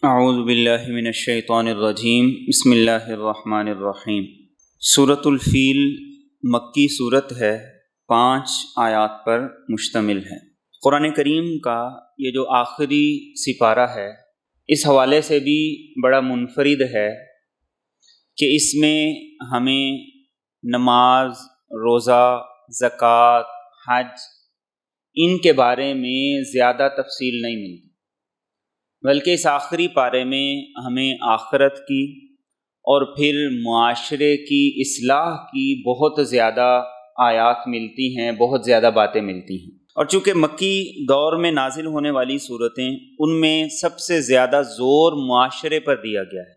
اعوذ باللہ من الشیطان الرجیم بسم اللہ الرحمن الرحیم۔ سورۃ الفیل مکی صورت ہے، 5 آیات پر مشتمل ہے۔ قرآن کریم کا یہ جو آخری سپارہ ہے اس حوالے سے بھی بڑا منفرد ہے کہ اس میں ہمیں نماز، روزہ، زکوٰۃ، حج ان کے بارے میں زیادہ تفصیل نہیں ملتی، بلکہ اس آخری پارے میں ہمیں آخرت کی اور پھر معاشرے کی اصلاح کی بہت زیادہ آیات ملتی ہیں، بہت زیادہ باتیں ملتی ہیں۔ اور چونکہ مکی دور میں نازل ہونے والی صورتیں، ان میں سب سے زیادہ زور معاشرے پر دیا گیا ہے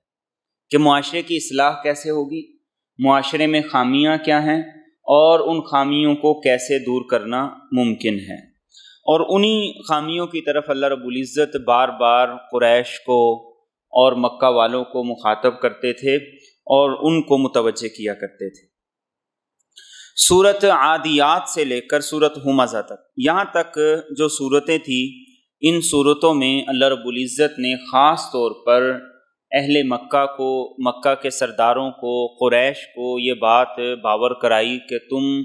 کہ معاشرے کی اصلاح کیسے ہوگی، معاشرے میں خامیاں کیا ہیں اور ان خامیوں کو کیسے دور کرنا ممکن ہے۔ اور انہی خامیوں کی طرف اللہ رب العزت بار بار قریش کو اور مکہ والوں کو مخاطب کرتے تھے اور ان کو متوجہ کیا کرتے تھے۔ سورۃ عادیات سے لے کر سورۃ ہمزہ تک، یہاں تک جو صورتیں تھیں، ان صورتوں میں اللہ رب العزت نے خاص طور پر اہل مکہ کو، مکہ کے سرداروں کو، قریش کو یہ بات باور کرائی کہ تم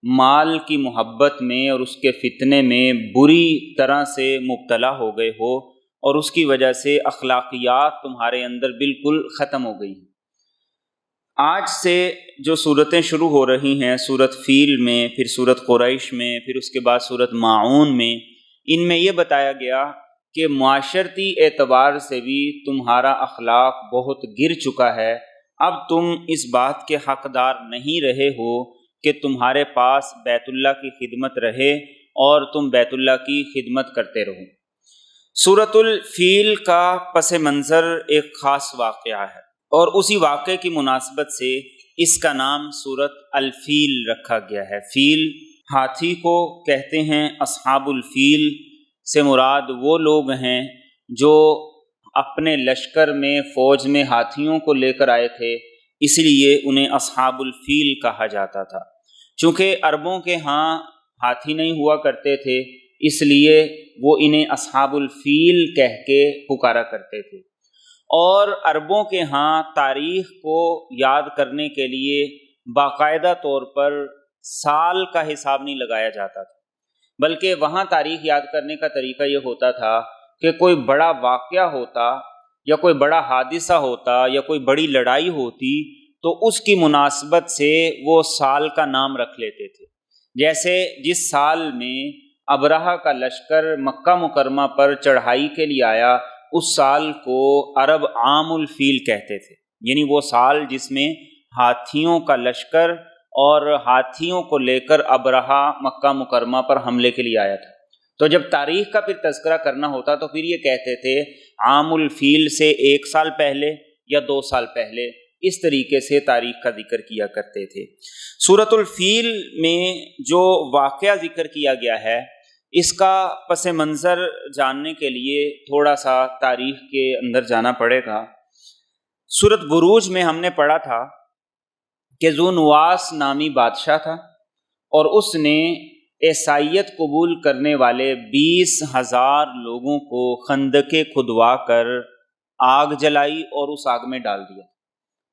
مال کی محبت میں اور اس کے فتنے میں بری طرح سے مبتلا ہو گئے ہو اور اس کی وجہ سے اخلاقیات تمہارے اندر بالکل ختم ہو گئی ہیں۔ آج سے جو صورتیں شروع ہو رہی ہیں، سورۃ فیل میں، پھر سورۃ قریش میں، پھر اس کے بعد سورۃ ماعون میں، ان میں یہ بتایا گیا کہ معاشرتی اعتبار سے بھی تمہارا اخلاق بہت گر چکا ہے، اب تم اس بات کے حقدار نہیں رہے ہو کہ تمہارے پاس بیت اللہ کی خدمت رہے اور تم بیت اللہ کی خدمت کرتے رہو۔ سورۃ الفیل کا پس منظر ایک خاص واقعہ ہے اور اسی واقعے کی مناسبت سے اس کا نام سورۃ الفیل رکھا گیا ہے۔ فیل ہاتھی کو کہتے ہیں، اصحاب الفیل سے مراد وہ لوگ ہیں جو اپنے لشکر میں، فوج میں ہاتھیوں کو لے کر آئے تھے، اس لیے انہیں اصحاب الفیل کہا جاتا تھا۔ چونکہ عربوں کے ہاں ہاتھی نہیں ہوا کرتے تھے، اس لیے وہ انہیں اصحاب الفیل کہہ کے پکارا کرتے تھے۔ اور عربوں کے ہاں تاریخ کو یاد کرنے کے لیے باقاعدہ طور پر سال کا حساب نہیں لگایا جاتا تھا، بلکہ وہاں تاریخ یاد کرنے کا طریقہ یہ ہوتا تھا کہ کوئی بڑا واقعہ ہوتا یا کوئی بڑا حادثہ ہوتا یا کوئی بڑی لڑائی ہوتی تو اس کی مناسبت سے وہ سال کا نام رکھ لیتے تھے۔ جیسے جس سال میں ابرہہ کا لشکر مکہ مکرمہ پر چڑھائی کے لیے آیا، اس سال کو عرب عام الفیل کہتے تھے، یعنی وہ سال جس میں ہاتھیوں کا لشکر اور ہاتھیوں کو لے کر ابرہہ مکہ مکرمہ پر حملے کے لیے آیا تھا۔ تو جب تاریخ کا پھر تذکرہ کرنا ہوتا تو پھر یہ کہتے تھے عام الفیل سے 1 سال پہلے یا 2 سال پہلے، اس طریقے سے تاریخ کا ذکر کیا کرتے تھے۔ سورۃ الفیل میں جو واقعہ ذکر کیا گیا ہے، اس کا پس منظر جاننے کے لیے تھوڑا سا تاریخ کے اندر جانا پڑے گا۔ سورۃ بروج میں ہم نے پڑھا تھا کہ ذو نواس نامی بادشاہ تھا اور اس نے عیسائیت قبول کرنے والے 20,000 لوگوں کو خندقیں کھدوا کر آگ جلائی اور اس آگ میں ڈال دیا۔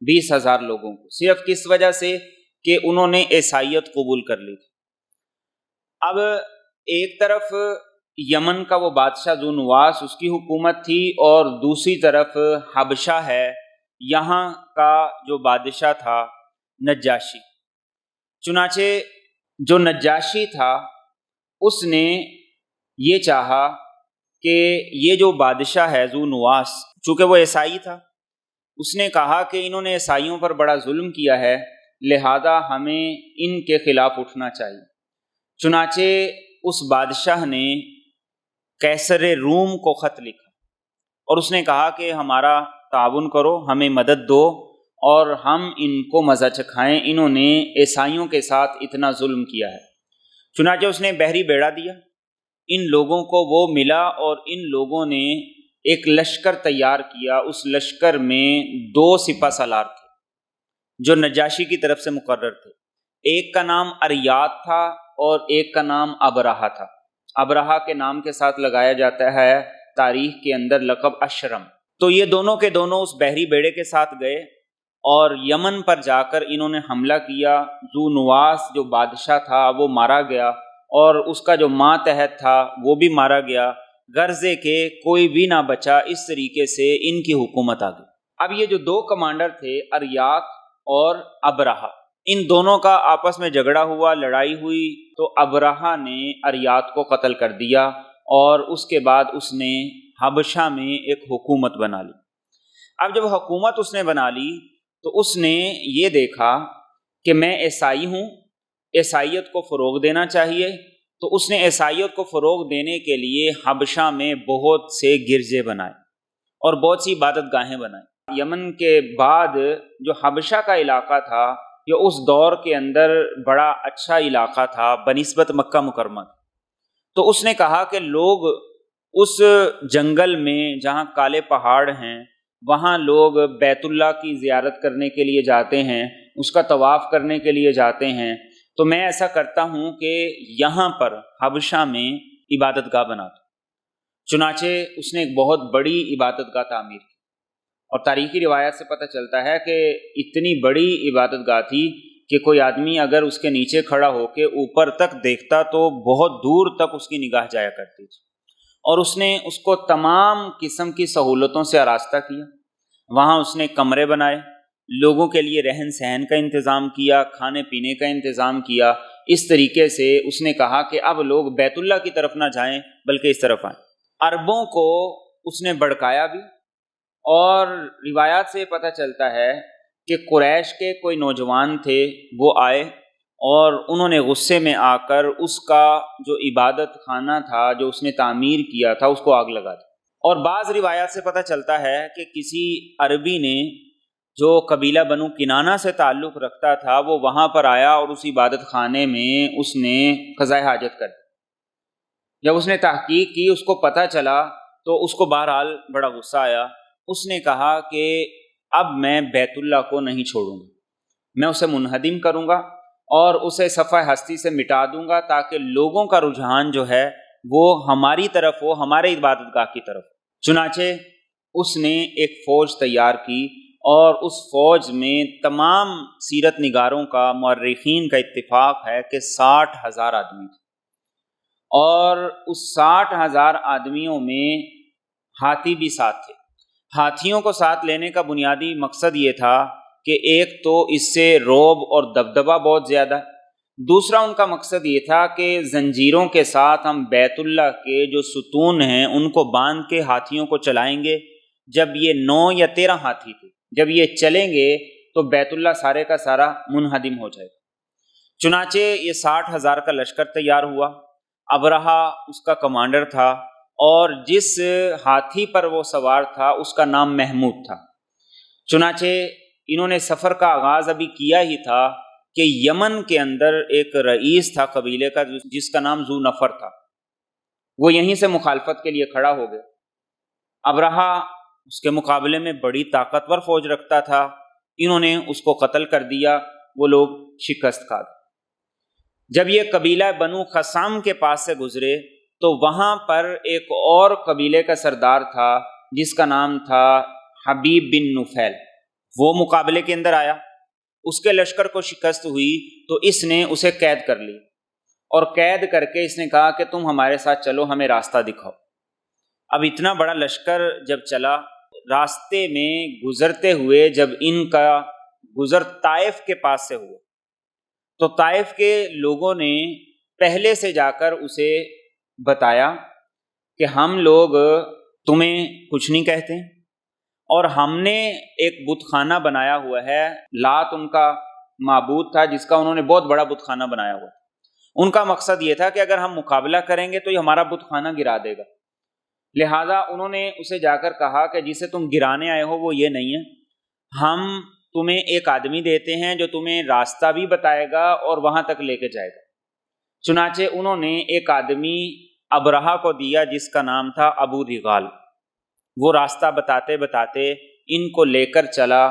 20,000 لوگوں کو، صرف کس وجہ سے کہ انہوں نے عیسائیت قبول کر لی تھی۔ اب ایک طرف یمن کا وہ بادشاہ ذو نواس، اس کی حکومت تھی، اور دوسری طرف حبشہ ہے، یہاں کا جو بادشاہ تھا نجاشی۔ چنانچہ جو نجاشی تھا اس نے یہ چاہا کہ یہ جو بادشاہ ہے ذو نواس، چونکہ وہ عیسائی تھا، اس نے کہا کہ انہوں نے عیسائیوں پر بڑا ظلم کیا ہے، لہذا ہمیں ان کے خلاف اٹھنا چاہیے۔ چنانچہ اس بادشاہ نے قیصر روم کو خط لکھا اور اس نے کہا کہ ہمارا تعاون کرو، ہمیں مدد دو اور ہم ان کو مزہ چکھائیں، انہوں نے عیسائیوں کے ساتھ اتنا ظلم کیا ہے۔ چنانچہ اس نے بحری بیڑا دیا، ان لوگوں کو وہ ملا اور ان لوگوں نے ایک لشکر تیار کیا۔ اس لشکر میں 2 سپہ سالار تھے جو نجاشی کی طرف سے مقرر تھے، ایک کا نام اریات تھا اور ایک کا نام ابرہہ تھا۔ ابرہہ کے نام کے ساتھ لگایا جاتا ہے تاریخ کے اندر لقب اشرم، تو یہ دونوں کے دونوں اس بحری بیڑے کے ساتھ گئے اور یمن پر جا کر انہوں نے حملہ کیا۔ ذو نواس جو بادشاہ تھا وہ مارا گیا اور اس کا جو ماتحت تھا وہ بھی مارا گیا، غرضے کہ کوئی بھی نہ بچا۔ اس طریقے سے ان کی حکومت آ گئی۔ اب یہ جو دو کمانڈر تھے اریاک اور ابرہہ، ان دونوں کا آپس میں جھگڑا ہوا، لڑائی ہوئی، تو ابرہہ نے اریاک کو قتل کر دیا اور اس کے بعد اس نے حبشہ میں ایک حکومت بنا لی۔ اب جب حکومت اس نے بنا لی تو اس نے یہ دیکھا کہ میں عیسائی ہوں، عیسائیت کو فروغ دینا چاہیے، تو اس نے عیسائیت کو فروغ دینے کے لیے حبشہ میں بہت سے گرجے بنائے اور بہت سی عبادت گاہیں بنائیں۔ یمن کے بعد جو حبشہ کا علاقہ تھا یہ اس دور کے اندر بڑا اچھا علاقہ تھا بنسبت مکہ مکرمہ، تو اس نے کہا کہ لوگ اس جنگل میں جہاں کالے پہاڑ ہیں وہاں لوگ بیت اللہ کی زیارت کرنے کے لیے جاتے ہیں، اس کا طواف کرنے کے لیے جاتے ہیں، تو میں ایسا کرتا ہوں کہ یہاں پر حبشہ میں عبادت گاہ بنا دوں۔ چنانچہ اس نے ایک بہت بڑی عبادت گاہ تعمیر کی، اور تاریخی روایت سے پتہ چلتا ہے کہ اتنی بڑی عبادت گاہ تھی کہ کوئی آدمی اگر اس کے نیچے کھڑا ہو کے اوپر تک دیکھتا تو بہت دور تک اس کی نگاہ جایا کرتی تھی، اور اس نے اس کو تمام قسم کی سہولتوں سے آراستہ کیا۔ وہاں اس نے کمرے بنائے، لوگوں کے لیے رہن سہن کا انتظام کیا، کھانے پینے کا انتظام کیا۔ اس طریقے سے اس نے کہا کہ اب لوگ بیت اللہ کی طرف نہ جائیں بلکہ اس طرف آئیں۔ عربوں کو اس نے بھڑکایا بھی، اور روایات سے پتہ چلتا ہے کہ قریش کے کوئی نوجوان تھے، وہ آئے اور انہوں نے غصے میں آ کر اس کا جو عبادت خانہ تھا جو اس نے تعمیر کیا تھا اس کو آگ لگا دی۔ اور بعض روایات سے پتہ چلتا ہے کہ کسی عربی نے جو قبیلہ بنو کنانہ سے تعلق رکھتا تھا وہ وہاں پر آیا اور اس عبادت خانے میں اس نے قضاء حاجت کر دی۔ جب اس نے تحقیق کی اس کو پتہ چلا تو اس کو بہرحال بڑا غصہ آیا۔ اس نے کہا کہ اب میں بیت اللہ کو نہیں چھوڑوں گا، میں اسے منہدم کروں گا اور اسے صفحہ ہستی سے مٹا دوں گا تاکہ لوگوں کا رجحان جو ہے وہ ہماری طرف ہو، ہمارے عبادت گاہ کی طرف۔ چنانچہ اس نے ایک فوج تیار کی اور اس فوج میں تمام سیرت نگاروں کا، مورخین کا اتفاق ہے کہ 60,000 آدمی تھے، اور اس 60,000 آدمیوں میں ہاتھی بھی ساتھ تھے۔ ہاتھیوں کو ساتھ لینے کا بنیادی مقصد یہ تھا کہ ایک تو اس سے رعب اور دبدبہ بہت زیادہ ہے، دوسرا ان کا مقصد یہ تھا کہ زنجیروں کے ساتھ ہم بیت اللہ کے جو ستون ہیں ان کو باندھ کے ہاتھیوں کو چلائیں گے۔ جب یہ 9 یا 13 ہاتھی تھے، جب یہ چلیں گے تو بیت اللہ سارے کا سارا منہدم ہو جائے گا۔ چنانچہ یہ 60,000 کا لشکر تیار ہوا، ابرہہ اس کا کمانڈر تھا، اور جس ہاتھی پر وہ سوار تھا اس کا نام محمود تھا۔ چنانچہ انہوں نے سفر کا آغاز ابھی کیا ہی تھا کہ یمن کے اندر ایک رئیس تھا قبیلے کا جس کا نام ذو نفر تھا، وہ یہیں سے مخالفت کے لیے کھڑا ہو گیا۔ ابرہہ اس کے مقابلے میں بڑی طاقتور فوج رکھتا تھا، انہوں نے اس کو قتل کر دیا، وہ لوگ شکست کھا گئے۔ جب یہ قبیلہ بنو خثعم کے پاس سے گزرے تو وہاں پر ایک اور قبیلے کا سردار تھا جس کا نام تھا حبیب بن نفیل، وہ مقابلے کے اندر آیا، اس کے لشکر کو شکست ہوئی تو اس نے اسے قید کر لی، اور قید کر کے اس نے کہا کہ تم ہمارے ساتھ چلو، ہمیں راستہ دکھاؤ۔ اب اتنا بڑا لشکر جب چلا، راستے میں گزرتے ہوئے جب ان کا گزر طائف کے پاس سے ہوا تو طائف کے لوگوں نے پہلے سے جا کر اسے بتایا کہ ہم لوگ تمہیں کچھ نہیں کہتے، اور ہم نے ایک بت خانہ بنایا ہوا ہے، لات ان کا معبود تھا جس کا انہوں نے بہت بڑا بت خانہ بنایا ہوا۔ ان کا مقصد یہ تھا کہ اگر ہم مقابلہ کریں گے تو یہ ہمارا بت خانہ گرا دے گا، لہذا انہوں نے اسے جا کر کہا کہ جسے تم گرانے آئے ہو وہ یہ نہیں ہے، ہم تمہیں ایک آدمی دیتے ہیں جو تمہیں راستہ بھی بتائے گا اور وہاں تک لے کے جائے گا۔ چنانچہ انہوں نے ایک آدمی ابرہہ کو دیا جس کا نام تھا ابو رغال، وہ راستہ بتاتے بتاتے ان کو لے کر چلا،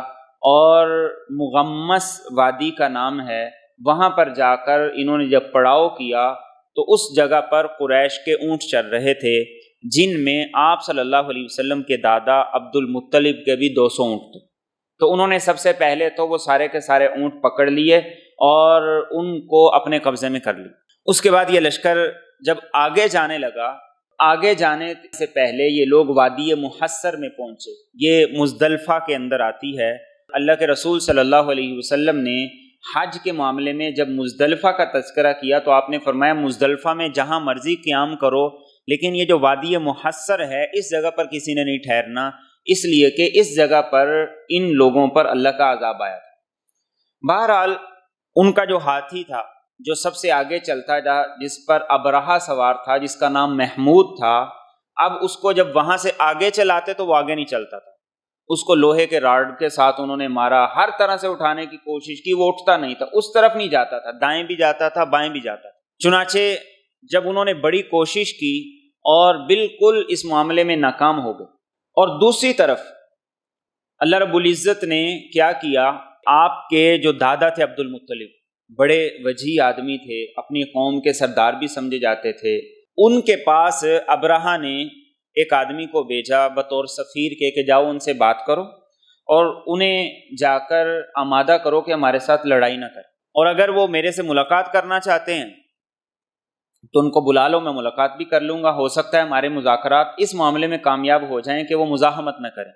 اور مغمس وادی کا نام ہے، وہاں پر جا کر انہوں نے جب پڑاؤ کیا تو اس جگہ پر قریش کے اونٹ چر رہے تھے، جن میں آپ صلی اللہ علیہ وسلم کے دادا عبد المطلب کے بھی 200 اونٹ تھے۔ تو انہوں نے سب سے پہلے تو وہ سارے کے سارے اونٹ پکڑ لیے اور ان کو اپنے قبضے میں کر لی۔ اس کے بعد یہ لشکر جب آگے جانے لگا، آگے جانے سے پہلے یہ لوگ وادی محصر میں پہنچے۔ یہ مزدلفہ کے اندر آتی ہے۔ اللہ کے رسول صلی اللہ علیہ وسلم نے حج کے معاملے میں جب مزدلفہ کا تذکرہ کیا تو آپ نے فرمایا مزدلفہ میں جہاں مرضی قیام کرو، لیکن یہ جو وادی محصر ہے اس جگہ پر کسی نے نہیں ٹھہرنا، اس لیے کہ اس جگہ پر ان لوگوں پر اللہ کا عذاب آیا تھا۔ بہرحال ان کا جو ہاتھی تھا جو سب سے آگے چلتا تھا، جس پر ابرہہ سوار تھا، جس کا نام محمود تھا، اب اس کو جب وہاں سے آگے چلاتے تو وہ آگے نہیں چلتا تھا، اس کو لوہے کے راڈ کے ساتھ انہوں نے مارا، ہر طرح سے اٹھانے کی کوشش کی، وہ اٹھتا نہیں تھا، اس طرف نہیں جاتا تھا، دائیں بھی جاتا تھا بائیں بھی جاتا تھا۔ چنانچہ جب انہوں نے بڑی کوشش کی اور بالکل اس معاملے میں ناکام ہو گئے، اور دوسری طرف اللہ رب العزت نے کیا کیا، آپ کے جو دادا تھے عبد المطلب، بڑے وجیح آدمی تھے، اپنی قوم کے سردار بھی سمجھے جاتے تھے، ان کے پاس ابرہہ نے ایک آدمی کو بھیجا بطور سفیر کے کہ جاؤ ان سے بات کرو اور انہیں جا کر آمادہ کرو کہ ہمارے ساتھ لڑائی نہ کریں، اور اگر وہ میرے سے ملاقات کرنا چاہتے ہیں تو ان کو بلا لو، میں ملاقات بھی کر لوں گا، ہو سکتا ہے ہمارے مذاکرات اس معاملے میں کامیاب ہو جائیں کہ وہ مزاحمت نہ کریں۔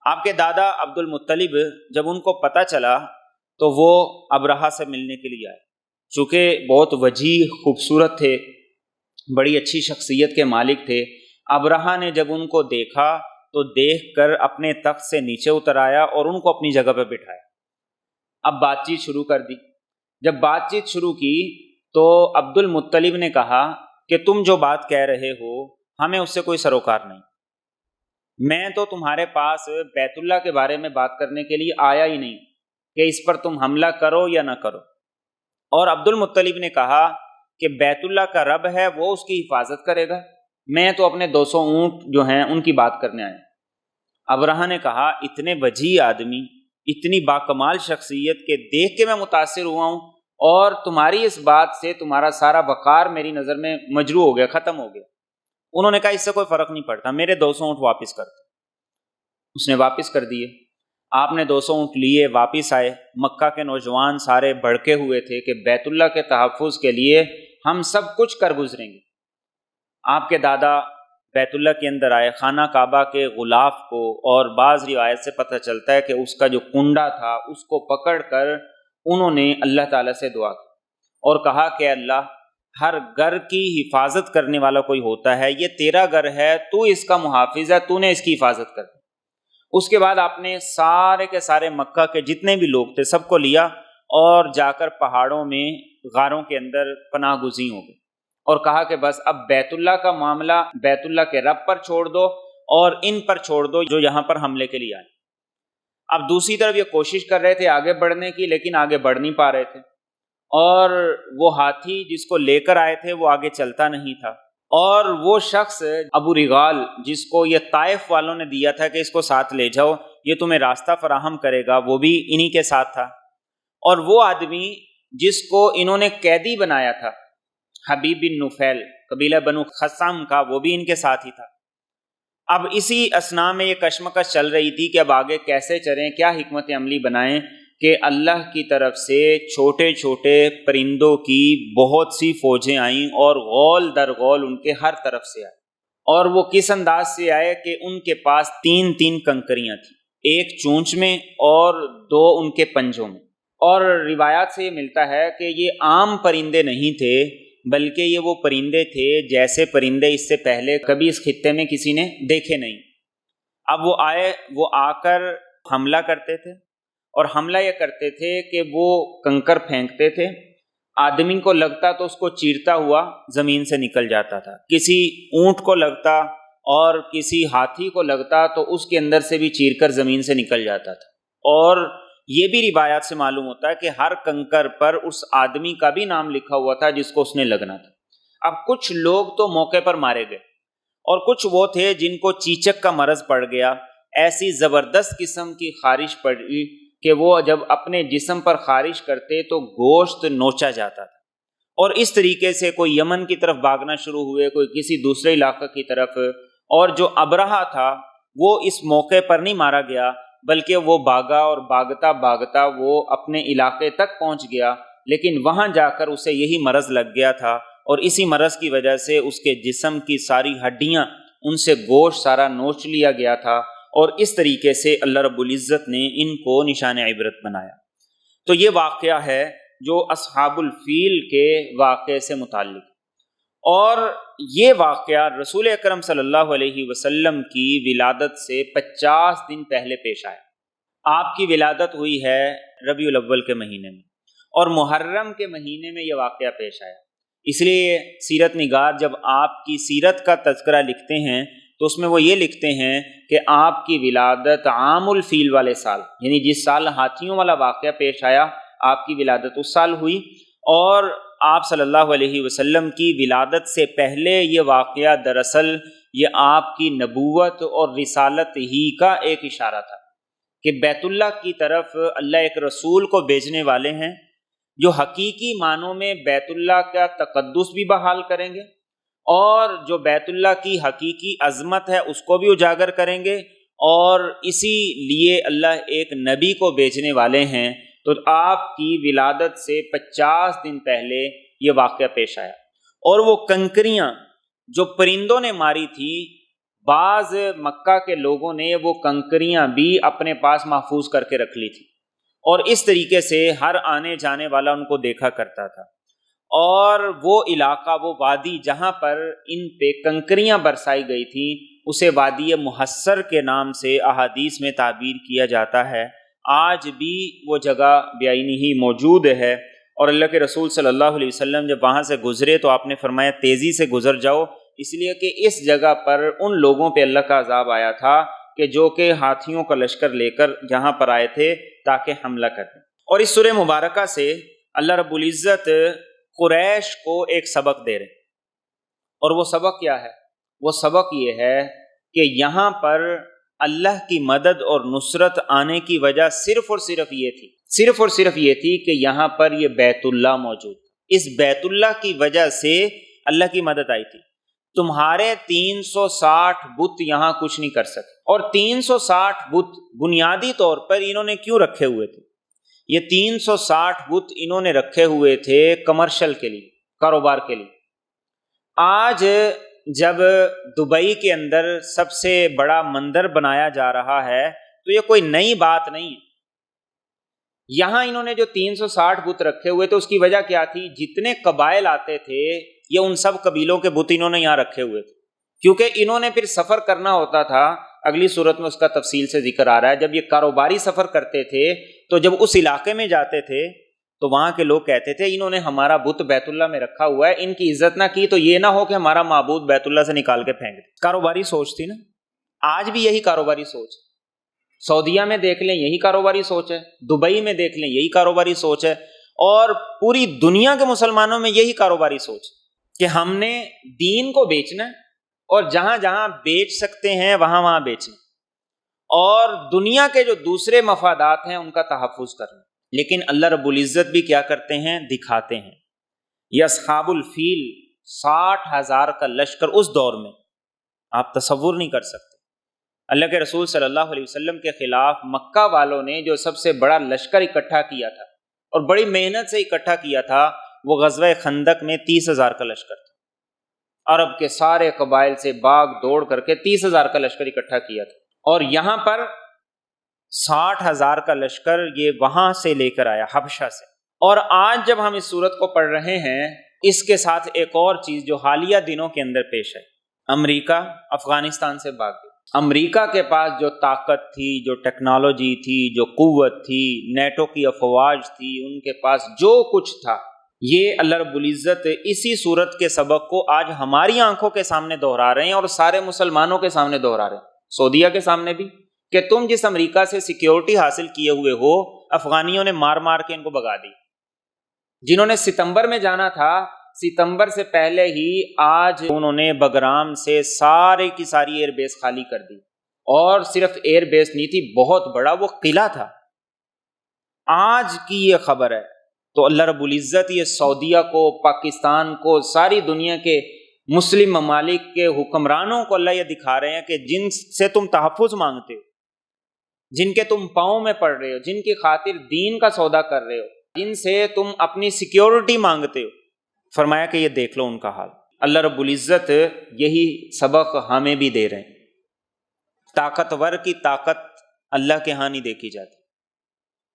آپ کے دادا عبد المطلب جب ان کو پتہ چلا تو وہ ابرہہ سے ملنے کے لیے آئے، چونکہ بہت وجیح خوبصورت تھے، بڑی اچھی شخصیت کے مالک تھے۔ ابرہہ نے جب ان کو دیکھا تو دیکھ کر اپنے تخت سے نیچے اتر آیا اور ان کو اپنی جگہ پہ بٹھایا۔ اب بات چیت شروع کر دی۔ جب بات چیت شروع کی تو عبد المطلب نے کہا کہ تم جو بات کہہ رہے ہو ہمیں اس سے کوئی سروکار نہیں، میں تو تمہارے پاس بیت اللہ کے بارے میں بات کرنے کے لیے آیا ہی نہیں کہ اس پر تم حملہ کرو یا نہ کرو۔ اور عبد المطلب نے کہا کہ بیت اللہ کا رب ہے، وہ اس کی حفاظت کرے گا، میں تو اپنے 200 اونٹ جو ہیں ان کی بات کرنے آیا۔ ابرہہ نے کہا اتنے وجیح آدمی، اتنی باکمال شخصیت کے دیکھ کے میں متاثر ہوا ہوں، اور تمہاری اس بات سے تمہارا سارا وقار میری نظر میں مجروح ہو گیا، ختم ہو گیا۔ انہوں نے کہا اس سے کوئی فرق نہیں پڑتا، میرے 200 اونٹ واپس کر دو۔ اس نے واپس کر دیے۔ آپ نے 200 اونٹ لیے، واپس آئے۔ مکہ کے نوجوان سارے بھڑکے ہوئے تھے کہ بیت اللہ کے تحفظ کے لیے ہم سب کچھ کر گزریں گے۔ آپ کے دادا بیت اللہ کے اندر آئے، خانہ کعبہ کے غلاف کو، اور بعض روایت سے پتہ چلتا ہے کہ اس کا جو کنڈا تھا اس کو پکڑ کر انہوں نے اللہ تعالیٰ سے دعا کی اور کہا کہ اللہ، ہر گھر کی حفاظت کرنے والا کوئی ہوتا ہے، یہ تیرا گھر ہے، تو اس کا محافظ ہے، تو نے اس کی حفاظت کر دی۔ اس کے بعد آپ نے سارے کے سارے مکہ کے جتنے بھی لوگ تھے سب کو لیا اور جا کر پہاڑوں میں غاروں کے اندر پناہ گزین ہو گئے، اور کہا کہ بس اب بیت اللہ کا معاملہ بیت اللہ کے رب پر چھوڑ دو اور ان پر چھوڑ دو جو یہاں پر حملے کے لیے آئے۔ اب دوسری طرف یہ کوشش کر رہے تھے آگے بڑھنے کی، لیکن آگے بڑھ نہیں پا رہے تھے، اور وہ ہاتھی جس کو لے کر آئے تھے وہ آگے چلتا نہیں تھا، اور وہ شخص ابو رغال جس کو یہ طائف والوں نے دیا تھا کہ اس کو ساتھ لے جاؤ، یہ تمہیں راستہ فراہم کرے گا، وہ بھی انہی کے ساتھ تھا، اور وہ آدمی جس کو انہوں نے قیدی بنایا تھا، حبیب بن نفیل قبیلہ بنو خثعم کا، وہ بھی ان کے ساتھ ہی تھا۔ اب اسی اثناء میں یہ کشمکش چل رہی تھی کہ اب آگے کیسے چلیں، کیا حکمت عملی بنائیں کہ اللہ کی طرف سے چھوٹے چھوٹے پرندوں کی بہت سی فوجیں آئیں اور غول در غول ان کے ہر طرف سے آئے، اور وہ کس انداز سے آئے کہ ان کے پاس 3 کنکریاں تھیں، ایک چونچ میں اور 2 ان کے پنجوں میں، اور روایات سے یہ ملتا ہے کہ یہ عام پرندے نہیں تھے بلکہ یہ وہ پرندے تھے جیسے پرندے اس سے پہلے کبھی اس خطے میں کسی نے دیکھے نہیں۔ اب وہ آئے، وہ آ کر حملہ کرتے تھے، اور حملہ یہ کرتے تھے کہ وہ کنکر پھینکتے تھے، آدمی کو لگتا تو اس کو چیرتا ہوا زمین سے نکل جاتا تھا، کسی اونٹ کو لگتا اور کسی ہاتھی کو لگتا تو اس کے اندر سے بھی چیر کر زمین سے نکل جاتا تھا۔ اور یہ بھی روایات سے معلوم ہوتا ہے کہ ہر کنکر پر اس آدمی کا بھی نام لکھا ہوا تھا جس کو اس نے لگنا تھا۔ اب کچھ لوگ تو موقع پر مارے گئے، اور کچھ وہ تھے جن کو چیچک کا مرض پڑ گیا، ایسی زبردست قسم کی خارش پڑی کہ وہ جب اپنے جسم پر خارش کرتے تو گوشت نوچا جاتا تھا، اور اس طریقے سے کوئی یمن کی طرف بھاگنا شروع ہوئے، کوئی کسی دوسرے علاقے کی طرف، اور جو ابرہہ تھا وہ اس موقع پر نہیں مارا گیا، بلکہ وہ بھاگا اور بھاگتا بھاگتا وہ اپنے علاقے تک پہنچ گیا، لیکن وہاں جا کر اسے یہی مرض لگ گیا تھا، اور اسی مرض کی وجہ سے اس کے جسم کی ساری ہڈیاں، ان سے گوشت سارا نوچ لیا گیا تھا، اور اس طریقے سے اللہ رب العزت نے ان کو نشان عبرت بنایا۔ تو یہ واقعہ ہے جو اصحاب الفیل کے واقعے سے متعلق، اور یہ واقعہ رسول اکرم صلی اللہ علیہ وسلم کی ولادت سے 50 دن پہلے پیش آیا۔ آپ کی ولادت ہوئی ہے ربیع الاول کے مہینے میں، اور محرم کے مہینے میں یہ واقعہ پیش آیا۔ اس لیے سیرت نگار جب آپ کی سیرت کا تذکرہ لکھتے ہیں تو اس میں وہ یہ لکھتے ہیں کہ آپ کی ولادت عام الفیل والے سال، یعنی جس سال ہاتھیوں والا واقعہ پیش آیا آپ کی ولادت اس سال ہوئی، اور آپ صلی اللہ علیہ وسلم کی ولادت سے پہلے یہ واقعہ دراصل یہ آپ کی نبوت اور رسالت ہی کا ایک اشارہ تھا کہ بیت اللہ کی طرف اللہ ایک رسول کو بھیجنے والے ہیں جو حقیقی معنوں میں بیت اللہ کا تقدس بھی بحال کریں گے، اور جو بیت اللہ کی حقیقی عظمت ہے اس کو بھی اجاگر کریں گے، اور اسی لیے اللہ ایک نبی کو بھیجنے والے ہیں۔ تو آپ کی ولادت سے 50 دن پہلے یہ واقعہ پیش آیا، اور وہ کنکریاں جو پرندوں نے ماری تھی، بعض مکہ کے لوگوں نے وہ کنکریاں بھی اپنے پاس محفوظ کر کے رکھ لی تھی، اور اس طریقے سے ہر آنے جانے والا ان کو دیکھا کرتا تھا، اور وہ علاقہ، وہ وادی جہاں پر ان پہ کنکریاں برسائی گئی تھیں، اسے وادی محصر کے نام سے احادیث میں تعبیر کیا جاتا ہے۔ آج بھی وہ جگہ بعینی ہی موجود ہے، اور اللہ کے رسول صلی اللہ علیہ وسلم جب وہاں سے گزرے تو آپ نے فرمایا تیزی سے گزر جاؤ، اس لیے کہ اس جگہ پر ان لوگوں پہ اللہ کا عذاب آیا تھا کہ جو کہ ہاتھیوں کا لشکر لے کر یہاں پر آئے تھے تاکہ حملہ کریں۔ اور اس سورہ مبارکہ سے اللہ رب العزت قریش کو ایک سبق دے رہے، اور وہ سبق کیا ہے؟ وہ سبق یہ ہے کہ یہاں پر اللہ کی مدد اور نصرت آنے کی وجہ صرف اور صرف یہ تھی کہ یہاں پر یہ بیت اللہ موجود، اس بیت اللہ کی وجہ سے اللہ کی مدد آئی تھی۔ تمہارے 360 بت یہاں کچھ نہیں کر سکے، اور 360 بت بنیادی طور پر انہوں نے کیوں رکھے ہوئے تھے؟ یہ 360 بت انہوں نے رکھے ہوئے تھے کمرشل کے لیے، کاروبار کے لیے۔ آج جب دبئی کے اندر سب سے بڑا مندر بنایا جا رہا ہے تو یہ کوئی نئی بات نہیں ہے۔ یہاں انہوں نے جو 360 بت رکھے ہوئے تھے اس کی وجہ کیا تھی؟ جتنے قبائل آتے تھے یہ ان سب قبیلوں کے بت انہوں نے یہاں رکھے ہوئے تھے، کیونکہ انہوں نے پھر سفر کرنا ہوتا تھا۔ اگلی صورت میں اس کا تفصیل سے ذکر آ رہا ہے۔ جب یہ کاروباری سفر کرتے تھے تو جب اس علاقے میں جاتے تھے تو وہاں کے لوگ کہتے تھے انہوں نے ہمارا بت بیت اللہ میں رکھا ہوا ہے، ان کی عزت نہ کی تو یہ نہ ہو کہ ہمارا معبود بیت اللہ سے نکال کے پھینک دے۔ کاروباری سوچ تھی نا، آج بھی یہی کاروباری سوچ ہے۔ سعودیہ میں دیکھ لیں یہی کاروباری سوچ ہے، دبئی میں دیکھ لیں یہی کاروباری سوچ ہے، اور پوری دنیا کے مسلمانوں میں یہی کاروباری سوچ ہے کہ ہم نے دین کو بیچنا ہے، اور جہاں جہاں بیچ سکتے ہیں وہاں وہاں بیچنا، اور دنیا کے جو دوسرے مفادات ہیں ان کا تحفظ کرنا۔ لیکن اللہ رب العزت بھی کیا کرتے ہیں؟ دکھاتے ہیں۔ یہ اصحاب الفیل 60,000 کا لشکر اس دور میں آپ تصور نہیں کر سکتے۔ اللہ کے رسول صلی اللہ علیہ وسلم کے خلاف مکہ والوں نے جو سب سے بڑا لشکر اکٹھا کیا تھا اور بڑی محنت سے اکٹھا کیا تھا، وہ غزوہ خندق میں 30,000 کا لشکر تھا۔ عرب کے سارے قبائل سے باغ دوڑ کر کے 30,000 کا لشکر اکٹھا کیا تھا، اور یہاں پر 60,000 کا لشکر یہ وہاں سے لے کر آیا، حبشہ سے۔ اور آج جب ہم اس صورت کو پڑھ رہے ہیں، اس کے ساتھ ایک اور چیز جو حالیہ دنوں کے اندر پیش ہے، امریکہ افغانستان سے بھاگ گیا۔ امریکہ کے پاس جو طاقت تھی، جو ٹیکنالوجی تھی، جو قوت تھی، نیٹو کی افواج تھی، ان کے پاس جو کچھ تھا، یہ اللہ رب العزت اسی صورت کے سبق کو آج ہماری آنکھوں کے سامنے دہرا رہے ہیں، اور سارے مسلمانوں کے سامنے دہرا رہے ہیں، سعودیہ کے سامنے بھی، کہ تم جس امریکہ سے سیکیورٹی حاصل کیے ہوئے ہو، افغانیوں نے مار مار کے ان کو بھگا دی۔ جنہوں نے ستمبر میں جانا تھا، ستمبر سے پہلے ہی آج انہوں نے بگرام سے سارے کی ساری ایئر بیس خالی کر دی، اور صرف ایئر بیس نہیں تھی، بہت بڑا وہ قلعہ تھا۔ آج کی یہ خبر ہے تو اللہ رب العزت یہ سعودیہ کو، پاکستان کو، ساری دنیا کے مسلم ممالک کے حکمرانوں کو اللہ یہ دکھا رہے ہیں کہ جن سے تم تحفظ مانگتے ہو، جن کے تم پاؤں میں پڑ رہے ہو، جن کی خاطر دین کا سودا کر رہے ہو، جن سے تم اپنی سیکیورٹی مانگتے ہو، فرمایا کہ یہ دیکھ لو ان کا حال۔ اللہ رب العزت یہی سبق ہمیں بھی دے رہے ہیں۔ طاقتور کی طاقت اللہ کے ہاں نہیں دیکھی جاتی،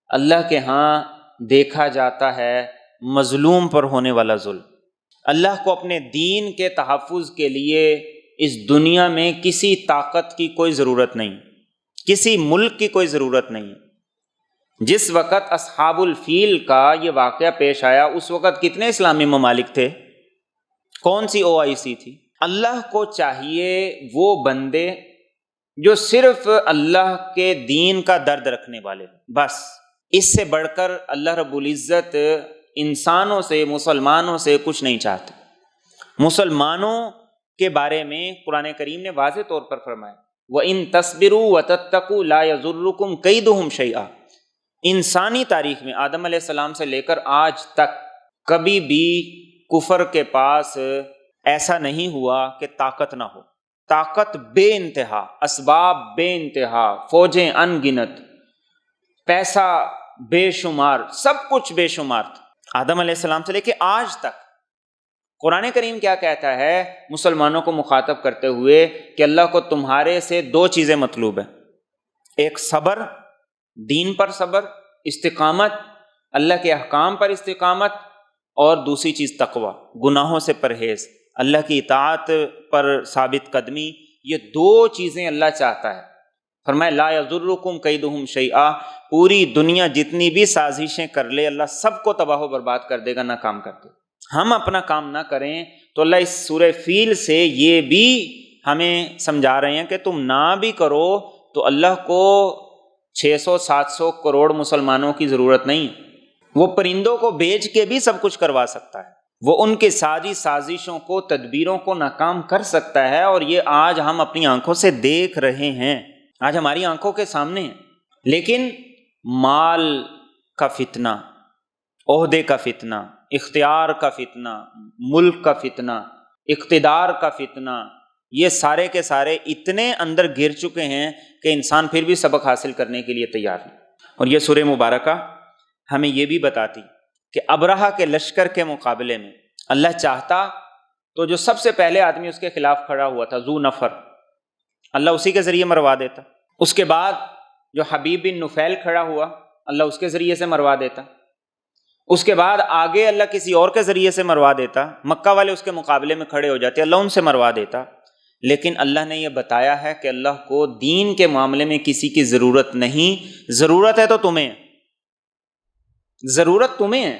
اللہ کے ہاں دیکھا جاتا ہے مظلوم پر ہونے والا ظلم۔ اللہ کو اپنے دین کے تحفظ کے لیے اس دنیا میں کسی طاقت کی کوئی ضرورت نہیں، کسی ملک کی کوئی ضرورت نہیں ہے۔ جس وقت اصحاب الفیل کا یہ واقعہ پیش آیا اس وقت کتنے اسلامی ممالک تھے؟ کون سی OIC تھی؟ اللہ کو چاہیے وہ بندے جو صرف اللہ کے دین کا درد رکھنے والے ہیں، بس اس سے بڑھ کر اللہ رب العزت انسانوں سے، مسلمانوں سے کچھ نہیں چاہتے۔ مسلمانوں کے بارے میں قرآن کریم نے واضح طور پر فرمایا وَإِن تَصْبِرُوا وَتَتَّقُوا لَا يَضُرُّكُمْ كَيْدُهُمْ شَيْئًا۔ انسانی تاریخ میں آدم علیہ السلام سے لے کر آج تک کبھی بھی کفر کے پاس ایسا نہیں ہوا کہ طاقت نہ ہو۔ طاقت بے انتہا، اسباب بے انتہا، فوجیں ان گنت، پیسہ بے شمار، سب کچھ بے شمار تھا آدم علیہ السلام سے لے کے آج تک۔ قرآن کریم کیا کہتا ہے مسلمانوں کو مخاطب کرتے ہوئے کہ اللہ کو تمہارے سے دو چیزیں مطلوب ہیں، ایک صبر، دین پر صبر، استقامت، اللہ کے احکام پر استقامت، اور دوسری چیز تقوی، گناہوں سے پرہیز، اللہ کی اطاعت پر ثابت قدمی۔ یہ دو چیزیں اللہ چاہتا ہے۔ فرمایا لا یضرکم کیدہم شیئا، پوری دنیا جتنی بھی سازشیں کر لے اللہ سب کو تباہ و برباد کر دے گا ناکام کر دے گا۔ ہم اپنا کام نہ کریں تو اللہ اس سورہ فیل سے یہ بھی ہمیں سمجھا رہے ہیں کہ تم نہ بھی کرو تو اللہ کو 600-700 کروڑ مسلمانوں کی ضرورت نہیں، وہ پرندوں کو بھیج کے بھی سب کچھ کروا سکتا ہے، وہ ان کے ساری سازشوں کو، تدبیروں کو ناکام کر سکتا ہے، اور یہ آج ہم اپنی آنکھوں سے دیکھ رہے ہیں، آج ہماری آنکھوں کے سامنے ہیں۔ لیکن مال کا فتنہ، عہدے کا فتنہ، اختیار کا فتنہ، ملک کا فتنہ، اقتدار کا فتنہ، یہ سارے کے سارے اتنے اندر گر چکے ہیں کہ انسان پھر بھی سبق حاصل کرنے کے لیے تیار نہیں۔ اور یہ سورہ مبارکہ ہمیں یہ بھی بتاتی کہ ابرہہ کے لشکر کے مقابلے میں اللہ چاہتا تو جو سب سے پہلے آدمی اس کے خلاف کھڑا ہوا تھا ذو نفر، اللہ اسی کے ذریعے مروا دیتا۔ اس کے بعد جو حبیب بن نفیل کھڑا ہوا اللہ اس کے ذریعے سے مروا دیتا۔ اس کے بعد آگے اللہ کسی اور کے ذریعے سے مروا دیتا، مکہ والے اس کے مقابلے میں کھڑے ہو جاتے، اللہ ان سے مروا دیتا۔ لیکن اللہ نے یہ بتایا ہے کہ اللہ کو دین کے معاملے میں کسی کی ضرورت نہیں، ضرورت ہے تو تمہیں، ضرورت تمہیں ہے،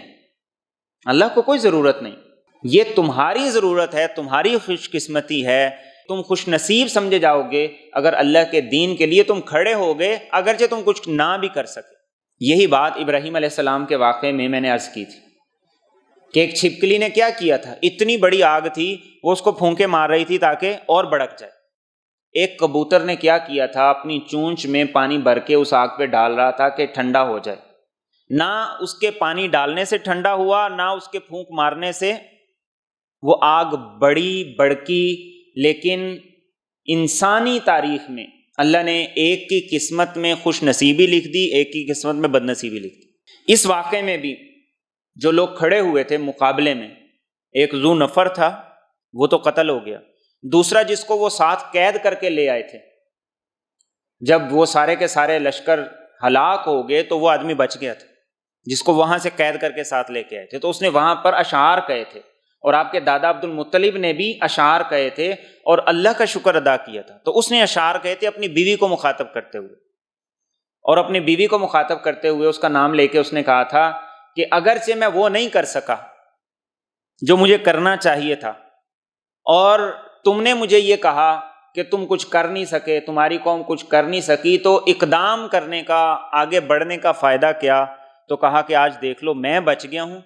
اللہ کو کوئی ضرورت نہیں۔ یہ تمہاری ضرورت ہے، تمہاری خوش قسمتی ہے، تم خوش نصیب سمجھے جاؤ گے اگر اللہ کے دین کے لیے تم کھڑے ہوگے اگرچہ تم کچھ نہ بھی کر سکے۔ یہی بات ابراہیم علیہ السلام کے واقعے میں نے عرض کی تھی کہ ایک چھپکلی نے کیا کیا تھا، اتنی بڑی آگ تھی وہ اس کو پھونکے مار رہی تھی تاکہ اور بھڑک جائے۔ ایک کبوتر نے کیا کیا تھا، اپنی چونچ میں پانی بھر کے اس آگ پہ ڈال رہا تھا کہ ٹھنڈا ہو جائے، نہ اس کے پانی ڈالنے سے ٹھنڈا ہوا نہ اس کے پھونک مارنے سے، وہ آگ بڑی بڑکی۔ لیکن انسانی تاریخ میں اللہ نے ایک کی قسمت میں خوش نصیبی لکھ دی، ایک کی قسمت میں بد نصیبی لکھ دی۔ اس واقعے میں بھی جو لوگ کھڑے ہوئے تھے مقابلے میں، ایک ذو نفر تھا وہ تو قتل ہو گیا، دوسرا جس کو وہ ساتھ قید کر کے لے آئے تھے، جب وہ سارے کے سارے لشکر ہلاک ہو گئے تو وہ آدمی بچ گیا تھا جس کو وہاں سے قید کر کے ساتھ لے کے آئے تھے، تو اس نے وہاں پر اشعار کہے تھے، اور آپ کے دادا عبد المطلب نے بھی اشعار کہے تھے اور اللہ کا شکر ادا کیا تھا۔ تو اس نے اشعار کہے تھے اپنی بیوی کو مخاطب کرتے ہوئے، اور اپنی بیوی کو مخاطب کرتے ہوئے اس کا نام لے کے اس نے کہا تھا کہ اگرچہ میں وہ نہیں کر سکا جو مجھے کرنا چاہیے تھا، اور تم نے مجھے یہ کہا کہ تم کچھ کر نہیں سکے، تمہاری قوم کچھ کر نہیں سکی، تو اقدام کرنے کا، آگے بڑھنے کا فائدہ کیا؟ تو کہا کہ آج دیکھ لو میں بچ گیا ہوں،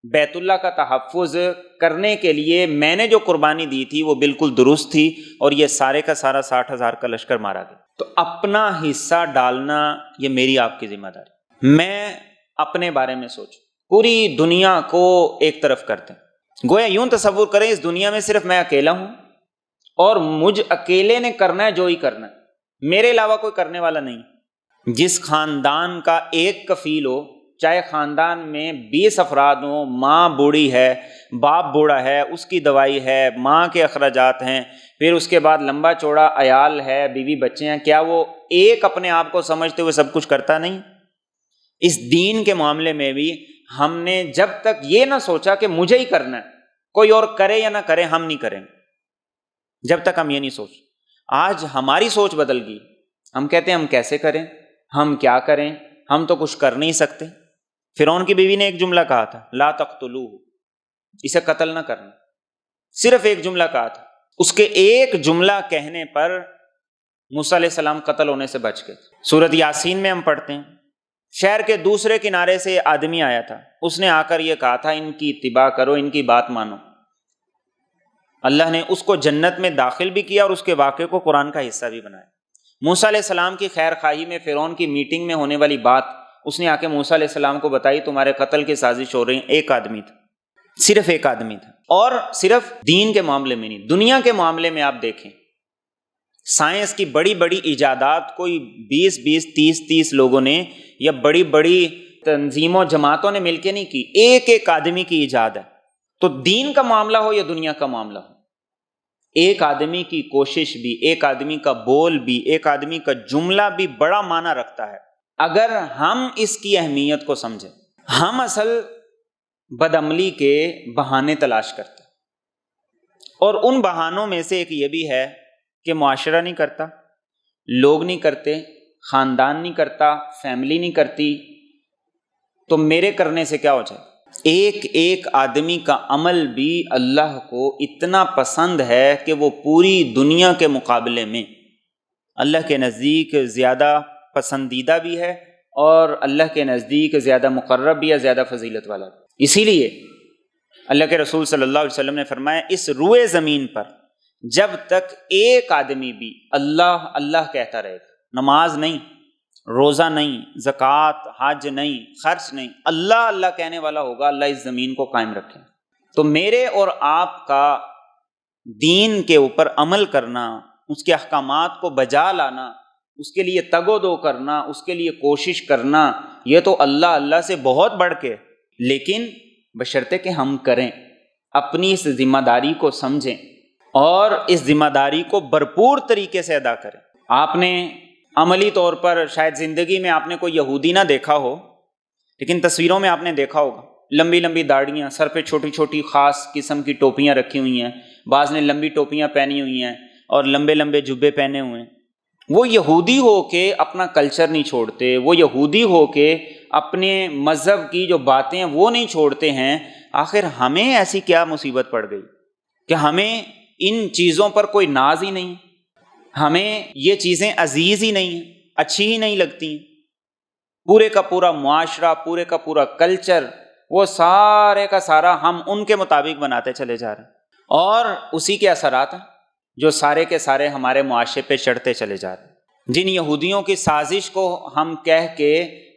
بیت اللہ کا تحفظ کرنے کے لیے میں نے جو قربانی دی تھی وہ بالکل درست تھی، اور یہ سارے کا سارا 60,000 کا لشکر مارا گیا۔ تو اپنا حصہ ڈالنا یہ میری آپ کی ذمہ داری، میں اپنے بارے میں سوچوں، پوری دنیا کو ایک طرف کرتے ہیں۔ گویا یوں تصور کریں اس دنیا میں صرف میں اکیلا ہوں اور مجھ اکیلے نے کرنا ہے جو ہی کرنا ہے، میرے علاوہ کوئی کرنے والا نہیں۔ جس خاندان کا ایک کفیل ہو، چاہے خاندان میں 20 افراد ہوں، ماں بوڑھی ہے، باپ بوڑھا ہے، اس کی دوائی ہے، ماں کے اخراجات ہیں، پھر اس کے بعد لمبا چوڑا عیال ہے، بیوی بچے ہیں، کیا وہ ایک اپنے آپ کو سمجھتے ہوئے سب کچھ کرتا نہیں؟ اس دین کے معاملے میں بھی ہم نے جب تک یہ نہ سوچا کہ مجھے ہی کرنا ہے، کوئی اور کرے یا نہ کرے ہم نہیں کریں گے، جب تک ہم یہ نہیں سوچ۔ آج ہماری سوچ بدل گئی، ہم کہتے ہیں ہم کیسے کریں، ہم کیا کریں، ہم تو کچھ کر نہیں سکتے۔ فرعون کی بیوی نے ایک جملہ کہا تھا، لا تقتلوہ، اسے قتل نہ کرنا، صرف ایک جملہ کہا تھا۔ اس کے ایک جملہ کہنے پر موسیٰ علیہ السلام قتل ہونے سے بچ گئے۔ سورۃ یاسین میں ہم پڑھتے ہیں، شہر کے دوسرے کنارے سے آدمی آیا تھا، اس نے آ کر یہ کہا تھا ان کی اتباع کرو، ان کی بات مانو۔ اللہ نے اس کو جنت میں داخل بھی کیا اور اس کے واقعے کو قرآن کا حصہ بھی بنایا۔ موسیٰ علیہ السلام کی خیر خواہی میں فرعون کی میٹنگ میں ہونے والی بات اس نے آ کے موسیٰ علیہ السلام کو بتائی، تمہارے قتل کی سازش ہو رہی ہے۔ ایک آدمی تھا، صرف ایک آدمی تھا، اور صرف دین کے معاملے میں نہیں، دنیا کے معاملے میں آپ دیکھیں، سائنس کی بڑی بڑی ایجادات کوئی 20 30 لوگوں نے یا بڑی بڑی تنظیموں جماعتوں نے مل کے نہیں کی، ایک ایک آدمی کی ایجاد ہے۔ تو دین کا معاملہ ہو یا دنیا کا معاملہ ہو، ایک آدمی کی کوشش بھی، ایک آدمی کا بول بھی، ایک آدمی کا جملہ بھی بڑا معنی رکھتا ہے اگر ہم اس کی اہمیت کو سمجھیں۔ ہم اصل بدعملی کے بہانے تلاش کرتے ہیں، اور ان بہانوں میں سے ایک یہ بھی ہے کہ معاشرہ نہیں کرتا، لوگ نہیں کرتے، خاندان نہیں کرتا، فیملی نہیں کرتی، تو میرے کرنے سے کیا ہو جائے۔ ایک ایک آدمی کا عمل بھی اللہ کو اتنا پسند ہے کہ وہ پوری دنیا کے مقابلے میں اللہ کے نزدیک زیادہ پسندیدہ بھی ہے اور اللہ کے نزدیک زیادہ مقرب بھی ہے، زیادہ فضیلت والا بھی۔ اسی لیے اللہ کے رسول صلی اللہ علیہ وسلم نے فرمایا، اس روئے زمین پر جب تک ایک آدمی بھی اللہ اللہ کہتا رہے گا، نماز نہیں، روزہ نہیں، زکوٰۃ، حج نہیں، خرچ نہیں، اللہ اللہ کہنے والا ہوگا، اللہ اس زمین کو قائم رکھے۔ تو میرے اور آپ کا دین کے اوپر عمل کرنا، اس کے احکامات کو بجا لانا، اس کے لیے تگ و دو کرنا، اس کے لیے کوشش کرنا، یہ تو اللہ اللہ سے بہت بڑھ کے، لیکن بشرطے کہ ہم کریں، اپنی اس ذمہ داری کو سمجھیں اور اس ذمہ داری کو بھرپور طریقے سے ادا کریں۔ آپ نے عملی طور پر شاید زندگی میں آپ نے کوئی یہودی نہ دیکھا ہو، لیکن تصویروں میں آپ نے دیکھا ہوگا، لمبی لمبی داڑھیاں، سر پہ چھوٹی چھوٹی خاص قسم کی ٹوپیاں رکھی ہوئی ہیں، بعض نے لمبی ٹوپیاں پہنی ہوئی ہیں اور لمبے لمبے جبے پہنے ہوئے ہیں۔ وہ یہودی ہو کے اپنا کلچر نہیں چھوڑتے، وہ یہودی ہو کے اپنے مذہب کی جو باتیں ہیں وہ نہیں چھوڑتے ہیں۔ آخر ہمیں ایسی کیا مصیبت پڑ گئی کہ ہمیں ان چیزوں پر کوئی ناز ہی نہیں، ہمیں یہ چیزیں عزیز ہی نہیں ہیں، اچھی ہی نہیں لگتی۔ پورے کا پورا معاشرہ، پورے کا پورا کلچر، وہ سارے کا سارا ہم ان کے مطابق بناتے چلے جا رہے ہیں، اور اسی کے اثرات ہیں جو سارے کے سارے ہمارے معاشرے پہ چڑھتے چلے جا رہے ہیں۔ جن یہودیوں کی سازش کو ہم کہہ کے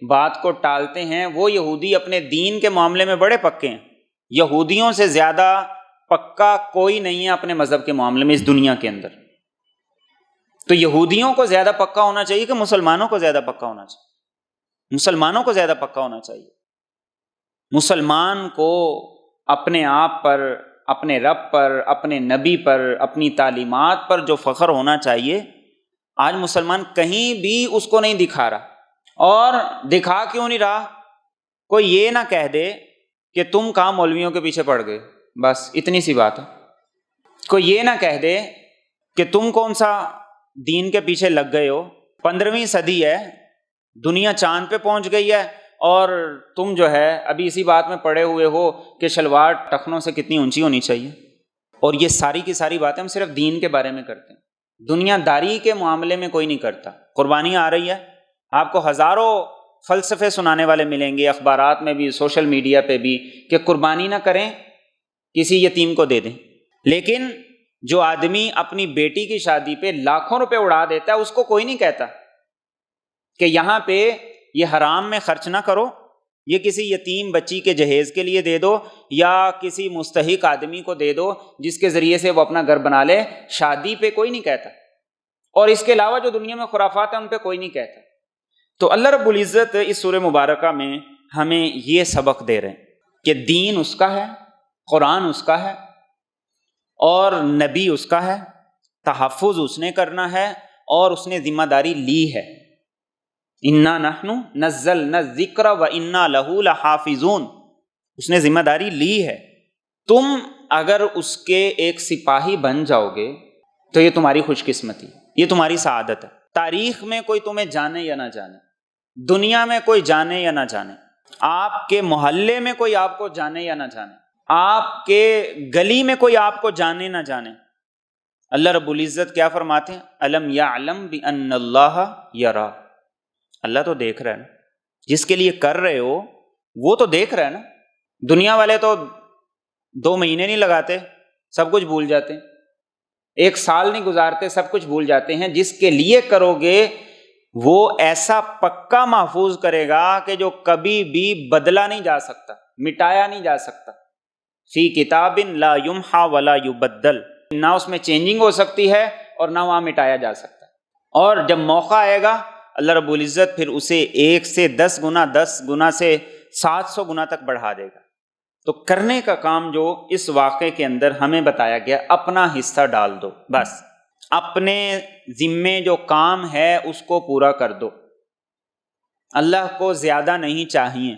بات کو ٹالتے ہیں، وہ یہودی اپنے دین کے معاملے میں بڑے پکے ہیں۔ یہودیوں سے زیادہ پکا کوئی نہیں ہے اپنے مذہب کے معاملے میں اس دنیا کے اندر۔ تو یہودیوں کو زیادہ پکا ہونا چاہیے کہ مسلمانوں کو زیادہ پکا ہونا چاہیے؟ مسلمانوں کو زیادہ پکا ہونا چاہیے۔ مسلمان کو اپنے آپ پر، اپنے رب پر، اپنے نبی پر، اپنی تعلیمات پر جو فخر ہونا چاہیے، آج مسلمان کہیں بھی اس کو نہیں دکھا رہا۔ اور دکھا کیوں نہیں رہا؟ کوئی یہ نہ کہہ دے کہ تم کہاں مولویوں کے پیچھے پڑ گئے، بس اتنی سی بات ہے۔ کوئی یہ نہ کہہ دے کہ تم کون سا دین کے پیچھے لگ گئے ہو، 15ویں صدی ہے، دنیا چاند پہ پہنچ گئی ہے، اور تم جو ہے ابھی اسی بات میں پڑے ہوئے ہو کہ شلوار ٹخنوں سے کتنی اونچی ہونی چاہیے۔ اور یہ ساری کی ساری باتیں ہم صرف دین کے بارے میں کرتے ہیں، دنیا داری کے معاملے میں کوئی نہیں کرتا۔ قربانی آ رہی ہے، آپ کو ہزاروں فلسفے سنانے والے ملیں گے، اخبارات میں بھی، سوشل میڈیا پہ بھی، کہ قربانی نہ کریں، کسی یتیم کو دے دیں۔ لیکن جو آدمی اپنی بیٹی کی شادی پہ لاکھوں روپے اڑا دیتا ہے، اس کو کوئی نہیں کہتا کہ یہاں پہ یہ حرام میں خرچ نہ کرو، یہ کسی یتیم بچی کے جہیز کے لیے دے دو یا کسی مستحق آدمی کو دے دو جس کے ذریعے سے وہ اپنا گھر بنا لے. شادی پہ کوئی نہیں کہتا, اور اس کے علاوہ جو دنیا میں خرافات ہیں ان پہ کوئی نہیں کہتا. تو اللہ رب العزت اس سورہ مبارکہ میں ہمیں یہ سبق دے رہے ہیں کہ دین اس کا ہے, قرآن اس کا ہے, اور نبی اس کا ہے, تحفظ اس نے کرنا ہے, اور اس نے ذمہ داری لی ہے. انا نحن نزلنا الذکر وانا لہ لحافظون, اس نے ذمہ داری لی ہے. تم اگر اس کے ایک سپاہی بن جاؤ گے تو یہ تمہاری خوش قسمتی, یہ تمہاری سعادت ہے. تاریخ میں کوئی تمہیں جانے یا نہ جانے, دنیا میں کوئی جانے یا نہ جانے, آپ کے محلے میں کوئی آپ کو جانے یا نہ جانے, آپ کے گلی میں کوئی آپ کو جانے نہ جانے, اللہ رب العزت کیا فرماتے ہیں؟ الم یعلم بان اللہ یرا, اللہ تو دیکھ رہا ہے نا. جس کے لیے کر رہے ہو وہ تو دیکھ رہا ہے نا. دنیا والے تو 2 مہینے نہیں لگاتے, سب کچھ بھول جاتے ہیں. 1 سال نہیں گزارتے, سب کچھ بھول جاتے ہیں. جس کے لیے کرو گے وہ ایسا پکا محفوظ کرے گا کہ جو کبھی بھی بدلا نہیں جا سکتا, مٹایا نہیں جا سکتا. فی کتاب لا یمحا ولا یبدل, نہ اس میں چینجنگ ہو سکتی ہے اور نہ وہاں مٹایا جا سکتا. اور جب موقع آئے گا اللہ رب العزت پھر اسے 1 سے 10 گنا, 10 گنا سے 700 گنا تک بڑھا دے گا. تو کرنے کا کام جو اس واقعے کے اندر ہمیں بتایا گیا, اپنا حصہ ڈال دو, بس اپنے ذمے جو کام ہے اس کو پورا کر دو. اللہ کو زیادہ نہیں چاہیے,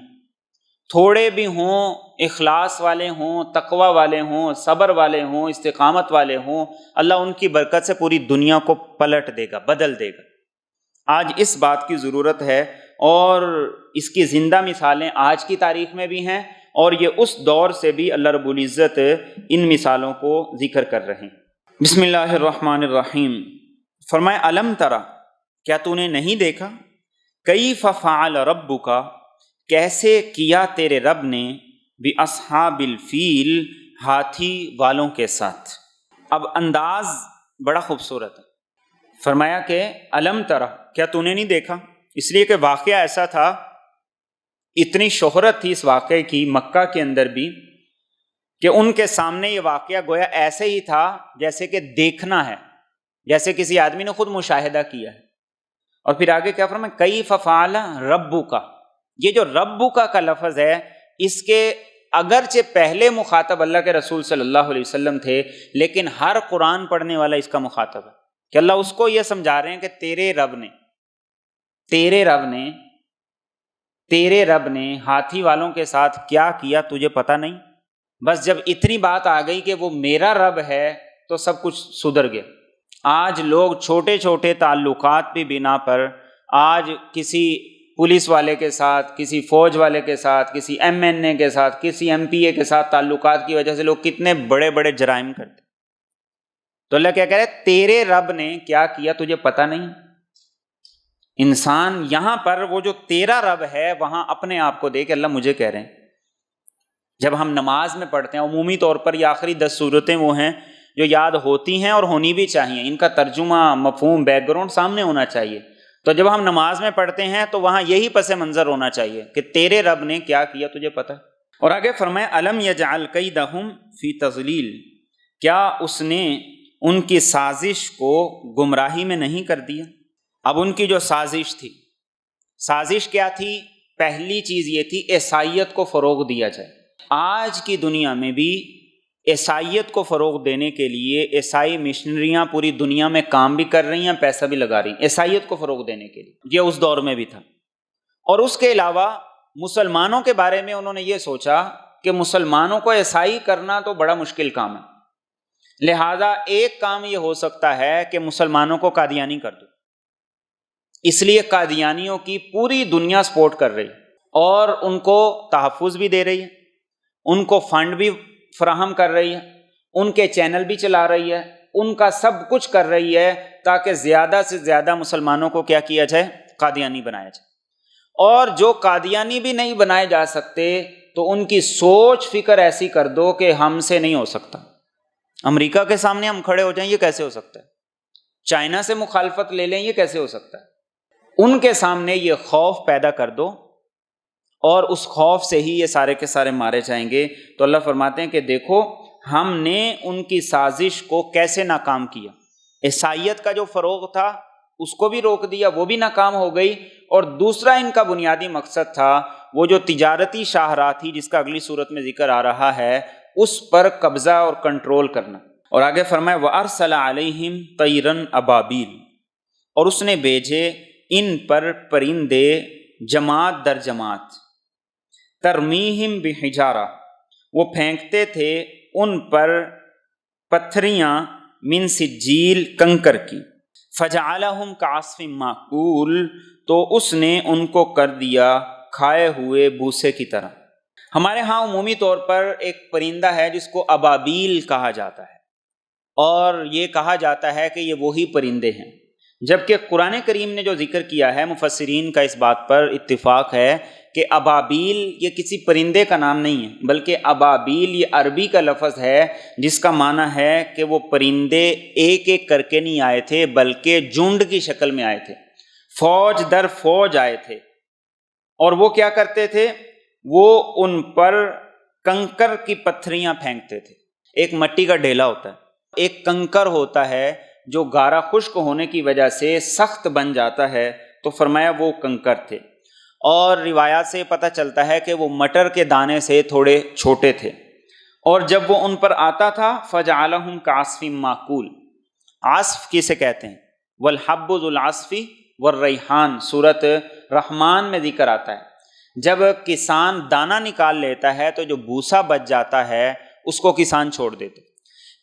تھوڑے بھی ہوں, اخلاص والے ہوں, تقوی والے ہوں, صبر والے ہوں, استقامت والے ہوں, اللہ ان کی برکت سے پوری دنیا کو پلٹ دے گا, بدل دے گا. آج اس بات کی ضرورت ہے, اور اس کی زندہ مثالیں آج کی تاریخ میں بھی ہیں, اور یہ اس دور سے بھی اللہ رب العزت ان مثالوں کو ذکر کر رہے ہیں. بسم اللہ الرحمن الرحیم. فرمائے الم ترا, کیا تو نے نہیں دیکھا, کیف فعل ربک, کیسے کیا تیرے رب نے, باصحاب الفیل, ہاتھی والوں کے ساتھ. اب انداز بڑا خوبصورت ہے. فرمایا کہ الم ترا, کیا تو نے نہیں دیکھا, اس لیے کہ واقعہ ایسا تھا, اتنی شہرت تھی اس واقعے کی مکہ کے اندر بھی, کہ ان کے سامنے یہ واقعہ گویا ایسے ہی تھا جیسے کہ دیکھنا ہے, جیسے کسی آدمی نے خود مشاہدہ کیا ہے. اور پھر آگے کیا فرمایا, کیف فعل ربک. یہ جو ربک کا لفظ ہے, اس کے اگرچہ پہلے مخاطب اللہ کے رسول صلی اللہ علیہ وسلم تھے, لیکن ہر قرآن پڑھنے والا اس کا مخاطب ہے, کہ اللہ اس کو یہ سمجھا رہے ہیں کہ تیرے رب نے ہاتھی والوں کے ساتھ کیا کیا تجھے پتہ نہیں. بس جب اتنی بات آ گئی کہ وہ میرا رب ہے تو سب کچھ سدھر گیا. آج لوگ چھوٹے چھوٹے تعلقات کی بنا پر, آج کسی پولیس والے کے ساتھ, کسی فوج والے کے ساتھ, کسی MNA کے ساتھ, کسی MPA کے ساتھ تعلقات کی وجہ سے لوگ کتنے بڑے بڑے جرائم کرتے. تو اللہ کیا کہہ رہے ہیں, تیرے رب نے کیا کیا تجھے پتہ نہیں. انسان یہاں پر وہ جو تیرا رب ہے وہاں اپنے آپ کو دیکھ, اللہ مجھے کہہ رہے ہیں. جب ہم نماز میں پڑھتے ہیں عمومی طور پر یہ آخری 10 صورتیں وہ ہیں جو یاد ہوتی ہیں اور ہونی بھی چاہیے, ان کا ترجمہ, مفہوم, بیک گراؤنڈ سامنے ہونا چاہیے. تو جب ہم نماز میں پڑھتے ہیں تو وہاں یہی پس منظر ہونا چاہیے کہ تیرے رب نے کیا کیا تجھے پتہ. اور آگے فرمائے الم یجعل کیدہم فی تضلیل, کیا اس نے ان کی سازش کو گمراہی میں نہیں کر دیا. اب ان کی جو سازش تھی, سازش کیا تھی؟ پہلی چیز یہ تھی عیسائیت کو فروغ دیا جائے. آج کی دنیا میں بھی عیسائیت کو فروغ دینے کے لیے عیسائی مشنریاں پوری دنیا میں کام بھی کر رہی ہیں, پیسہ بھی لگا رہی ہیں عیسائیت کو فروغ دینے کے لیے. یہ اس دور میں بھی تھا. اور اس کے علاوہ مسلمانوں کے بارے میں انہوں نے یہ سوچا کہ مسلمانوں کو عیسائی کرنا تو بڑا مشکل کام ہے, لہذا ایک کام یہ ہو سکتا ہے کہ مسلمانوں کو قادیانی کر دو. اس لیے قادیانیوں کی پوری دنیا سپورٹ کر رہی اور ان کو تحفظ بھی دے رہی ہے, ان کو فنڈ بھی فراہم کر رہی ہے, ان کے چینل بھی چلا رہی ہے, ان کا سب کچھ کر رہی ہے تاکہ زیادہ سے زیادہ مسلمانوں کو کیا کیا جائے, قادیانی بنایا جائے. اور جو قادیانی بھی نہیں بنائے جا سکتے تو ان کی سوچ فکر ایسی کر دو کہ ہم سے نہیں ہو سکتا. امریکہ کے سامنے ہم کھڑے ہو جائیں, یہ کیسے ہو سکتا ہے؟ چائنا سے مخالفت لے لیں, یہ کیسے ہو سکتا ہے؟ ان کے سامنے یہ خوف پیدا کر دو اور اس خوف سے ہی یہ سارے کے سارے مارے جائیں گے۔ تو اللہ فرماتے ہیں کہ دیکھو ہم نے ان کی سازش کو کیسے ناکام کیا۔ عیسائیت کا جو فروغ تھا اس کو بھی روک دیا، وہ بھی ناکام ہو گئی، اور دوسرا ان کا بنیادی مقصد تھا وہ جو تجارتی شاہراہ تھی جس کا اگلی صورت میں ذکر آ رہا ہے، اس پر قبضہ اور کنٹرول کرنا۔ اور آگے فرمایا وَأَرْسَلَ عَلَيْهِمْ طَيْرًا أَبَابِيلَ، اور اس نے بھیجے ان پر پرندے جماعت در جماعت، ترمیہم بحجارہ، وہ پھینکتے تھے ان پر پتھریاں، من سجیل، کنکر کی، فجعلہم کعصف مأکول، تو اس نے ان کو کر دیا کھائے ہوئے بوسے کی طرح۔ ہمارے ہاں عمومی طور پر ایک پرندہ ہے جس کو ابابیل کہا جاتا ہے، اور یہ کہا جاتا ہے کہ یہ وہی پرندے ہیں، جبکہ قرآن کریم نے جو ذکر کیا ہے، مفسرین کا اس بات پر اتفاق ہے کہ ابابیل یہ کسی پرندے کا نام نہیں ہے، بلکہ ابابیل یہ عربی کا لفظ ہے جس کا معنی ہے کہ وہ پرندے ایک ایک کر کے نہیں آئے تھے بلکہ جھنڈ کی شکل میں آئے تھے، فوج در فوج آئے تھے، اور وہ کیا کرتے تھے، وہ ان پر کنکر کی پتھریاں پھینکتے تھے۔ ایک مٹی کا ڈھیلا ہوتا ہے، ایک کنکر ہوتا ہے جو گارا خشک ہونے کی وجہ سے سخت بن جاتا ہے، تو فرمایا وہ کنکر تھے، اور روایات سے پتہ چلتا ہے کہ وہ مٹر کے دانے سے تھوڑے چھوٹے تھے، اور جب وہ ان پر آتا تھا فجعلہم کعصف مأکول، عصف کسے کہتے ہیں، والحب ذو العصف والریحان، سورۃ رحمان میں ذکر آتا ہے، جب کسان دانہ نکال لیتا ہے تو جو بھوسا بچ جاتا ہے اس کو کسان چھوڑ دیتے،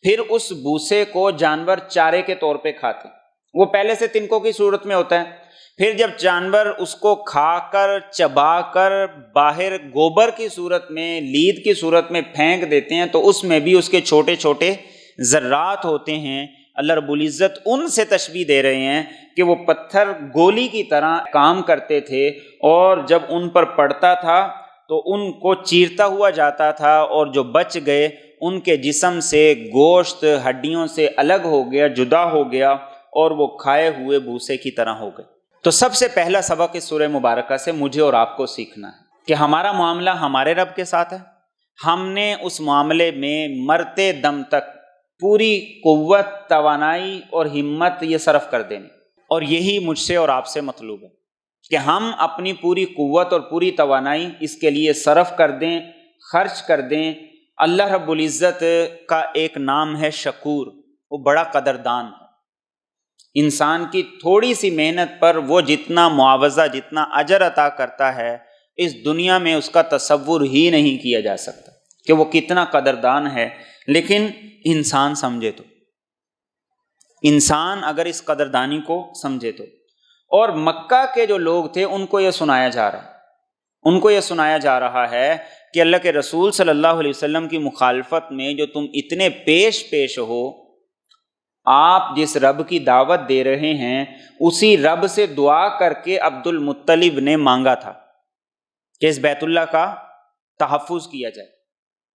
پھر اس بھوسے کو جانور چارے کے طور پہ کھاتے، وہ پہلے سے تنکوں کی صورت میں ہوتا ہے، پھر جب جانور اس کو کھا کر چبا کر باہر گوبر کی صورت میں، لید کی صورت میں پھینک دیتے ہیں، تو اس میں بھی اس کے چھوٹے چھوٹے ذرات ہوتے ہیں۔ اللہ رب العزت ان سے تشبیہ دے رہے ہیں کہ وہ پتھر گولی کی طرح کام کرتے تھے، اور جب ان پر پڑتا تھا تو ان کو چیرتا ہوا جاتا تھا، اور جو بچ گئے ان کے جسم سے گوشت ہڈیوں سے الگ ہو گیا، جدا ہو گیا، اور وہ کھائے ہوئے بھوسے کی طرح ہو گئے۔ تو سب سے پہلا سبق اس سورہ مبارکہ سے مجھے اور آپ کو سیکھنا ہے کہ ہمارا معاملہ ہمارے رب کے ساتھ ہے، ہم نے اس معاملے میں مرتے دم تک پوری قوت، توانائی اور ہمت یہ صرف کر دینی، اور یہی مجھ سے اور آپ سے مطلوب ہے کہ ہم اپنی پوری قوت اور پوری توانائی اس کے لیے صرف کر دیں، خرچ کر دیں۔ اللہ رب العزت کا ایک نام ہے شکور، وہ بڑا قدردان ہے۔ انسان کی تھوڑی سی محنت پر وہ جتنا معاوضہ، جتنا اجر عطا کرتا ہے، اس دنیا میں اس کا تصور ہی نہیں کیا جا سکتا کہ وہ کتنا قدردان ہے۔ لیکن انسان سمجھے تو، انسان اگر اس قدردانی کو سمجھے تو۔ اور مکہ کے جو لوگ تھے ان کو یہ سنایا جا رہا ہے، ان کو یہ سنایا جا رہا ہے کہ اللہ کے رسول صلی اللہ علیہ وسلم کی مخالفت میں جو تم اتنے پیش ہو، آپ جس رب کی دعوت دے رہے ہیں اسی رب سے دعا کر کے عبد المطلب نے مانگا تھا کہ اس بیت اللہ کا تحفظ کیا جائے،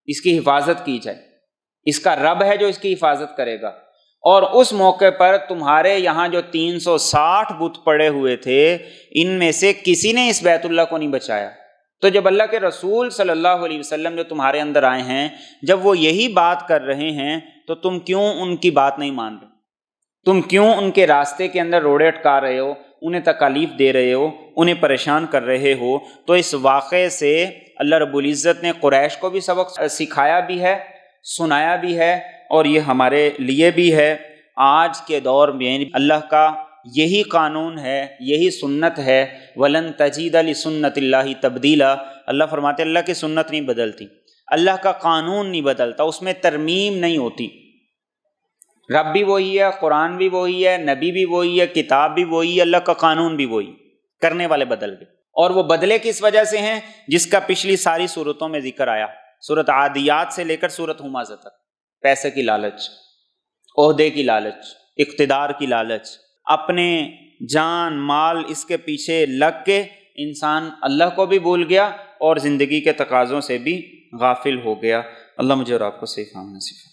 اس کی حفاظت کی جائے، اس کا رب ہے جو اس کی حفاظت کرے گا۔ اور اس موقع پر تمہارے یہاں جو 360 بت پڑے ہوئے تھے، ان میں سے کسی نے اس بیت اللہ کو نہیں بچایا۔ تو جب اللہ کے رسول صلی اللہ علیہ وسلم جو تمہارے اندر آئے ہیں، جب وہ یہی بات کر رہے ہیں تو تم کیوں ان کی بات نہیں مان رہے؟ تم کیوں ان کے راستے کے اندر روڑے اٹکا رہے ہو، انہیں تکالیف دے رہے ہو، انہیں پریشان کر رہے ہو؟ تو اس واقعے سے اللہ رب العزت نے قریش کو بھی سبق سکھایا بھی ہے، سنایا بھی ہے، اور یہ ہمارے لیے بھی ہے۔ آج کے دور میں اللہ کا یہی قانون ہے، یہی سنت ہے، وَلَن تَجِدَ لِسُنَّتِ اللَّهِ تَبْدِيلًا۔ اللہ فرماتے ہیں اللہ کی سنت نہیں بدلتی، اللہ کا قانون نہیں بدلتا، اس میں ترمیم نہیں ہوتی۔ رب بھی وہی ہے، قرآن بھی وہی ہے، نبی بھی وہی ہے، کتاب بھی وہی ہے، اللہ کا قانون بھی وہی، کرنے والے بدل گئے۔ اور وہ بدلے کس وجہ سے ہیں؟ جس کا پچھلی ساری صورتوں میں ذکر آیا، سورۃ عادیات سے لے کر سورۃ ہمزہ تک۔ پیسے کی لالچ، عہدے کی لالچ، اقتدار کی لالچ، اپنے جان مال اس کے پیچھے لگ کے انسان اللہ کو بھی بھول گیا اور زندگی کے تقاضوں سے بھی غافل ہو گیا۔ اللہ مجھے اور آپ کو صحیح فہم نصیب